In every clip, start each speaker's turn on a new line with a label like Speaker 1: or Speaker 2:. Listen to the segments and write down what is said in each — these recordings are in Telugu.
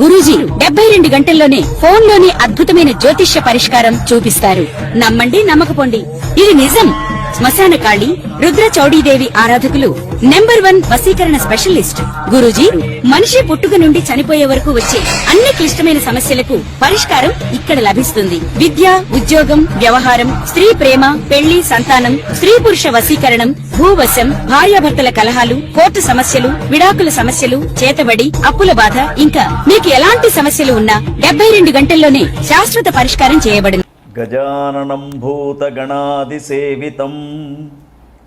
Speaker 1: గురూజీ 72 గంటల్లోనే ఫోన్ లోని అద్భుతమైన జ్యోతిష్య పరిష్కారం చూపిస్తారు. నమ్మండి, నమ్మకపోండి, ఇది నిజం. శ్మశాన కాళి రుద్ర చౌడీదేవి ఆరాధకులు నంబర్ 1 వశీకరణ స్పెషలిస్ట్. గురూజీ మనిషి పుట్టుక నుండి చనిపోయే వరకు వచ్చే అన్ని క్లిష్టమైన సమస్యలకు పరిష్కారం ఇక్కడ లభిస్తుంది. విద్య, ఉద్యోగం, వ్యవహారం, స్త్రీ ప్రేమ, పెళ్లి, సంతానం, స్త్రీ పురుష వశీకరణం, భూవశం, భార్యాభర్తల కలహాలు, కోర్టు సమస్యలు, విడాకుల సమస్యలు, చేతబడి, అప్పుల బాధ, ఇంకా మీకు ఎలాంటి సమస్యలు ఉన్నా 72 గంటల్లోనే శాశ్వత పరిష్కారం చేయబడును.
Speaker 2: గజాననం భూతగణాదిసేవితం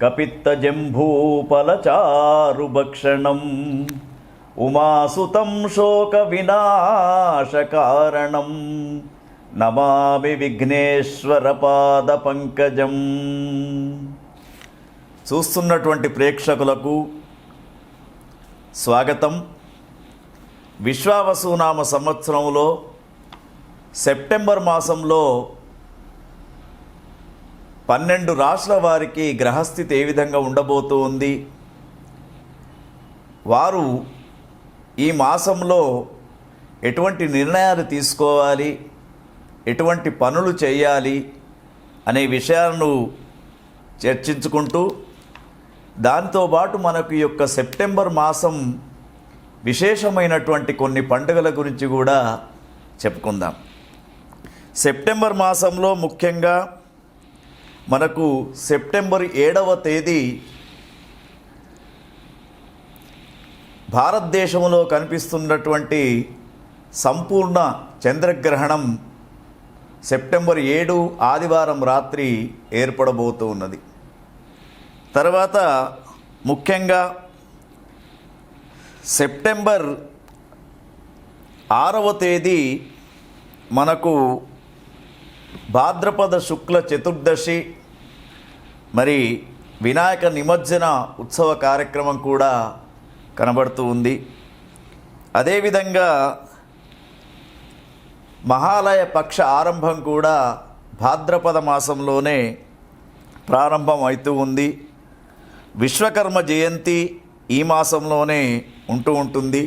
Speaker 2: కపిత్తజంభూఫలచారుభక్షణం ఉమాసుతం శోక వినాశకారణం నమామి విఘ్నేశ్వర పాద పంకజం. చూస్తున్నటువంటి ప్రేక్షకులకు స్వాగతం. విశ్వావసునామ సంవత్సరంలో సెప్టెంబర్ మాసంలో 12 రాశుల వారికి గ్రహస్థితి ఏ విధంగా ఉండబోతూ ఉంది, వారు ఈ మాసంలో ఎటువంటి నిర్ణయాలు తీసుకోవాలి, ఎటువంటి పనులు చేయాలి అనే విషయాలను చర్చించుకుంటూ, దాంతోపాటు మనకు ఈ యొక్క సెప్టెంబర్ మాసం విశేషమైనటువంటి కొన్ని పండుగల గురించి కూడా చెప్పుకుందాం. సెప్టెంబర్ మాసంలో ముఖ్యంగా మనకు సెప్టెంబర్ 7వ తేదీ భారతదేశంలో కనిపిస్తున్నటువంటి సంపూర్ణ చంద్రగ్రహణం సెప్టెంబర్ 7 ఆదివారం రాత్రి ఏర్పడబోతూ ఉన్నది. తర్వాత ముఖ్యంగా సెప్టెంబర్ 6వ తేదీ మనకు భాద్రపద శుక్ల చతుర్దశి, మరి వినాయక నిమజ్జన ఉత్సవ కార్యక్రమం కూడా కనబడుతూ ఉంది. అదేవిధంగా మహాలయ పక్ష ఆరంభం కూడా భాద్రపద మాసంలోనే ప్రారంభం అవుతూ ఉంది. విశ్వకర్మ జయంతి ఈ మాసంలోనే ఉంటూ ఉంటుంది.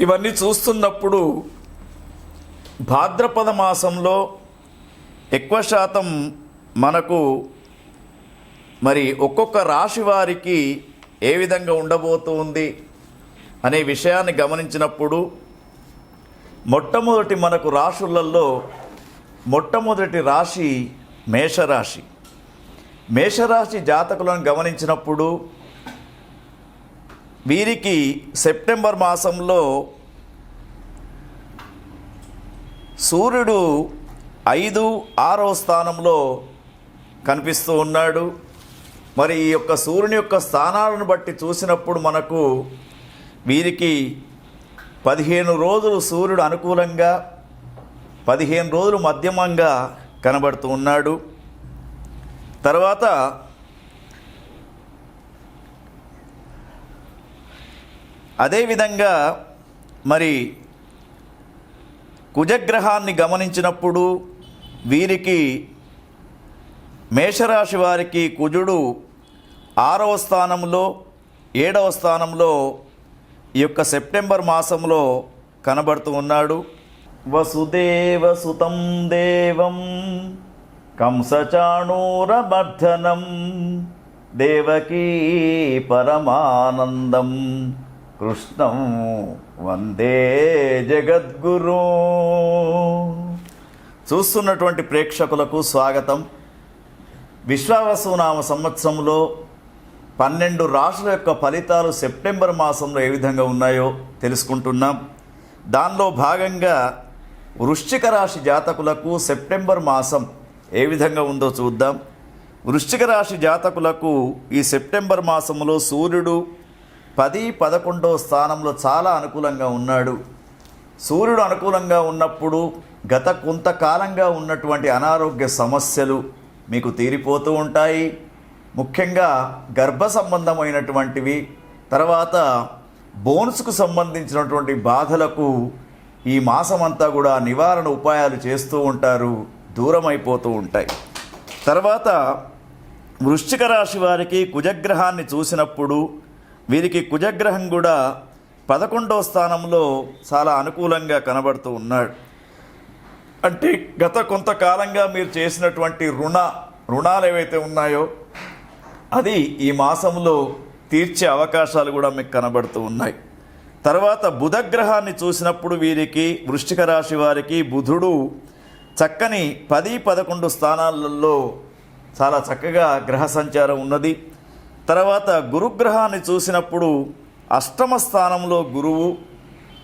Speaker 2: ఇవన్నీ చూస్తున్నప్పుడు భాద్రపద మాసంలో ఎక్కువ శాతం మనకు మరి ఒక్కొక్క రాశి వారికి ఏ విధంగా ఉండబోతుంది అనే విషయాన్ని గమనించినప్పుడు, మొట్టమొదటి మనకు రాశులలో మొట్టమొదటి రాశి మేషరాశి. మేషరాశి జాతకులను గమనించినప్పుడు వీరికి సెప్టెంబర్ మాసంలో సూర్యుడు 5, 6వ స్థానంలో కనిపిస్తూ ఉన్నాడు. మరి ఈ యొక్క సూర్యుని యొక్క స్థానాలను బట్టి చూసినప్పుడు మనకు వీరికి 15 రోజులు సూర్యుడు అనుకూలంగా, 15 రోజులు మధ్యమంగా కనబడుతూ ఉన్నాడు. తర్వాత అదేవిధంగా మరి కుజగ్రహాన్ని గమనించినప్పుడు వీరికి మేషరాశి వారికి కుజుడు 6వ స్థానంలో, 7వ స్థానంలో ఈ యొక్క సెప్టెంబర్ మాసంలో కనబడుతూ ఉన్నాడు. వసుదేవ సుతం దేవం కంసచాణూరమర్ధనం దేవకీ పరమానందం కృష్ణం వందే జగద్గురు. చూస్తున్నటువంటి ప్రేక్షకులకు స్వాగతం. విశ్వావసునామ సంవత్సరంలో 12 రాశుల యొక్క ఫలితాలు సెప్టెంబర్ మాసంలో ఏ విధంగా ఉన్నాయో తెలుసుకుంటున్నాం. దానిలో భాగంగా వృశ్చిక రాశి జాతకులకు సెప్టెంబర్ మాసం ఏ విధంగా ఉందో చూద్దాం. వృశ్చిక రాశి జాతకులకు ఈ సెప్టెంబర్ మాసంలో సూర్యుడు 10, 11వ స్థానంలో చాలా అనుకూలంగా ఉన్నాడు. సూర్యుడు అనుకూలంగా ఉన్నప్పుడు గత కొంతకాలంగా ఉన్నటువంటి అనారోగ్య సమస్యలు మీకు తీరిపోతూ ఉంటాయి. ముఖ్యంగా గర్భ సంబంధమైనటువంటివి, తర్వాత బోన్స్కు సంబంధించినటువంటి బాధలకు ఈ మాసమంతా కూడా నివారణ ఉపాయాలు చేస్తూ ఉంటారు, దూరం అయిపోతూ ఉంటాయి. తర్వాత వృశ్చిక రాశి వారికి కుజగ్రహాన్ని చూసినప్పుడు వీరికి కుజగ్రహం కూడా 11వ స్థానంలో చాలా అనుకూలంగా కనబడుతూ ఉన్నాడు. అంటే గత కొంతకాలంగా మీరు చేసినటువంటి రుణాలు ఏవైతే ఉన్నాయో అది ఈ మాసంలో తీర్చే అవకాశాలు కూడా మీకు కనబడుతూ ఉన్నాయి. తర్వాత బుధగ్రహాన్ని చూసినప్పుడు వీరికి వృశ్చిక రాశి వారికి బుధుడు చక్కని 10-11 స్థానాలలో చాలా చక్కగా గ్రహ సంచారం ఉన్నది. తర్వాత గురుగ్రహాన్ని చూసినప్పుడు అష్టమ స్థానంలో గురువు,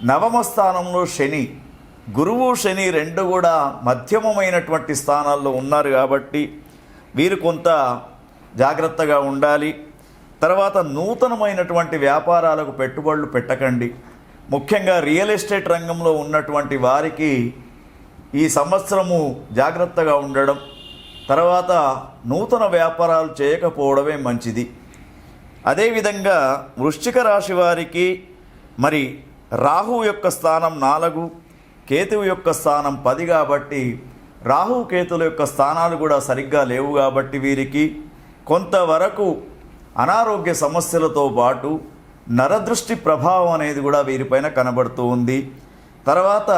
Speaker 2: నవమ స్థానంలో శని. గురువు శని రెండు కూడా మధ్యమమైనటువంటి స్థానాల్లో ఉన్నారు కాబట్టి వీరు కొంత జాగ్రత్తగా ఉండాలి. తర్వాత నూతనమైనటువంటి వ్యాపారాలకు పెట్టుబడులు పెట్టకండి. ముఖ్యంగా రియల్ ఎస్టేట్ రంగంలో ఉన్నటువంటి వారికి ఈ సంవత్సరము జాగ్రత్తగా ఉండడం, తర్వాత నూతన వ్యాపారాలు చేయకపోవడమే మంచిది. అదేవిధంగా వృశ్చిక రాశి వారికి మరి రాహువు యొక్క స్థానం 4, కేతువు యొక్క స్థానం 10 కాబట్టి రాహు కేతుల యొక్క స్థానాలు కూడా సరిగ్గా లేవు కాబట్టి వీరికి కొంతవరకు అనారోగ్య సమస్యలతో పాటు నరదృష్టి ప్రభావం అనేది కూడా వీరిపైన కనబడుతూ ఉంది. తర్వాత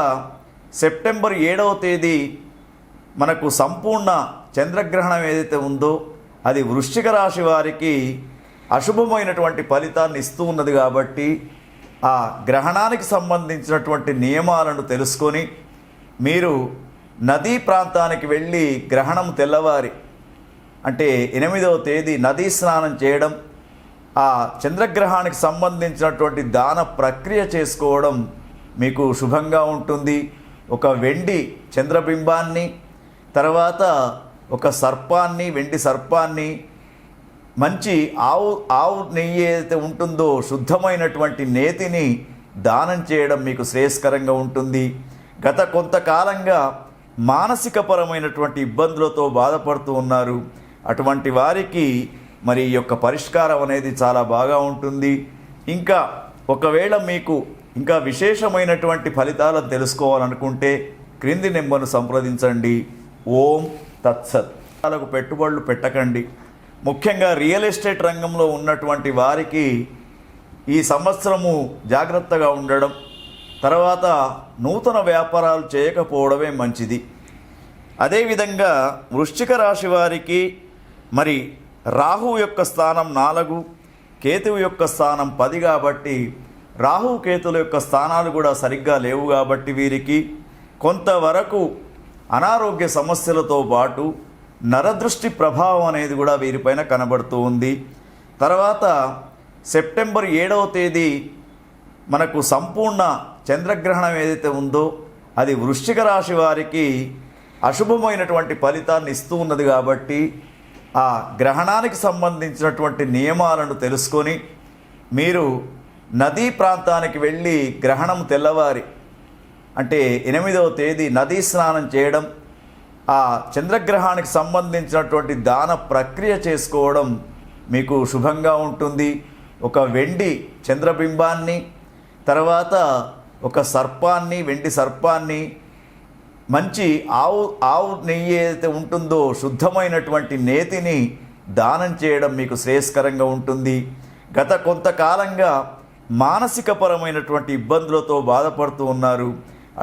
Speaker 2: సెప్టెంబర్ 7వ తేదీ మనకు సంపూర్ణ చంద్రగ్రహణం ఏదైతే ఉందో అది వృశ్చిక రాశి వారికి అశుభమైనటువంటి ఫలితాన్ని ఇస్తూ ఉన్నది కాబట్టి ఆ గ్రహణానికి సంబంధించినటువంటి నియమాలను తెలుసుకొని మీరు నదీ ప్రాంతానికి వెళ్ళి గ్రహణం తెల్లవారి అంటే 8వ తేదీ నదీ స్నానం చేయడం, ఆ చంద్రగ్రహానికి సంబంధించినటువంటి దాన ప్రక్రియ చేసుకోవడం మీకు శుభంగా ఉంటుంది. ఒక వెండి చంద్రబింబాన్ని, తర్వాత ఒక సర్పాన్ని, వెండి సర్పాన్ని, మంచి ఆవు నెయ్యి ఏదైతే ఉంటుందో శుద్ధమైనటువంటి నేతిని దానం చేయడం మీకు శ్రేయస్కరంగా ఉంటుంది. గత కొంతకాలంగా మానసికపరమైనటువంటి ఇబ్బందులతో బాధపడుతూ ఉన్నారు. అటువంటి వారికి మరి ఈ యొక్క పరిష్కారం అనేది చాలా బాగా ఉంటుంది. ఇంకా ఒకవేళ మీకు ఇంకా విశేషమైనటువంటి ఫలితాలను తెలుసుకోవాలనుకుంటే క్రింది నెంబర్ను సంప్రదించండి. ఓం తత్సత్. పెట్టుబడులు పెట్టకండి. ముఖ్యంగా రియల్ ఎస్టేట్ రంగంలో ఉన్నటువంటి వారికి ఈ సంవత్సరము జాగ్రత్తగా ఉండడం, తర్వాత నూతన వ్యాపారాలు చేయకపోవడమే మంచిది. అదేవిధంగా వృశ్చిక రాశి వారికి మరి రాహువు యొక్క స్థానం 4, కేతువు యొక్క స్థానం 10 కాబట్టి రాహు కేతుల యొక్క స్థానాలు కూడా సరిగ్గా లేవు కాబట్టి వీరికి కొంతవరకు అనారోగ్య సమస్యలతో పాటు నరదృష్టి ప్రభావం అనేది కూడా వీరిపైన కనబడుతూ ఉంది. తర్వాత సెప్టెంబర్ 7వ తేదీ మనకు సంపూర్ణ చంద్రగ్రహణం ఏదైతే ఉందో అది వృశ్చిక రాశి వారికి అశుభమైనటువంటి ఫలితాన్ని ఇస్తూ ఉన్నది కాబట్టి ఆ గ్రహణానికి సంబంధించినటువంటి నియమాలను తెలుసుకొని మీరు నదీ ప్రాంతానికి వెళ్ళి గ్రహణం తెల్లవారి అంటే 8వ తేదీ నదీ స్నానం చేయడం, ఆ చంద్రగ్రహానికి సంబంధించినటువంటి దాన ప్రక్రియ చేసుకోవడం మీకు శుభంగా ఉంటుంది. ఒక వెండి చంద్రబింబాన్ని, తర్వాత ఒక సర్పాన్ని, వెండి సర్పాన్ని, మంచి ఆవు నెయ్యి ఏదైతే ఉంటుందో శుద్ధమైనటువంటి నేతిని దానం చేయడం మీకు శ్రేయస్కరంగా ఉంటుంది. గత కొంతకాలంగా మానసికపరమైనటువంటి ఇబ్బందులతో బాధపడుతూ ఉన్నారు.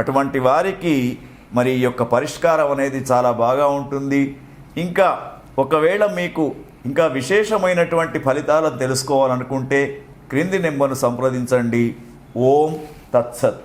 Speaker 2: అటువంటి వారికి మరి ఈ యొక్క పరిష్కారం అనేది చాలా బాగా ఉంటుంది. ఇంకా ఒకవేళ మీకు ఇంకా విశేషమైనటువంటి ఫలితాలను తెలుసుకోవాలనుకుంటే క్రింది నెంబర్ను సంప్రదించండి. ఓం తత్సత్.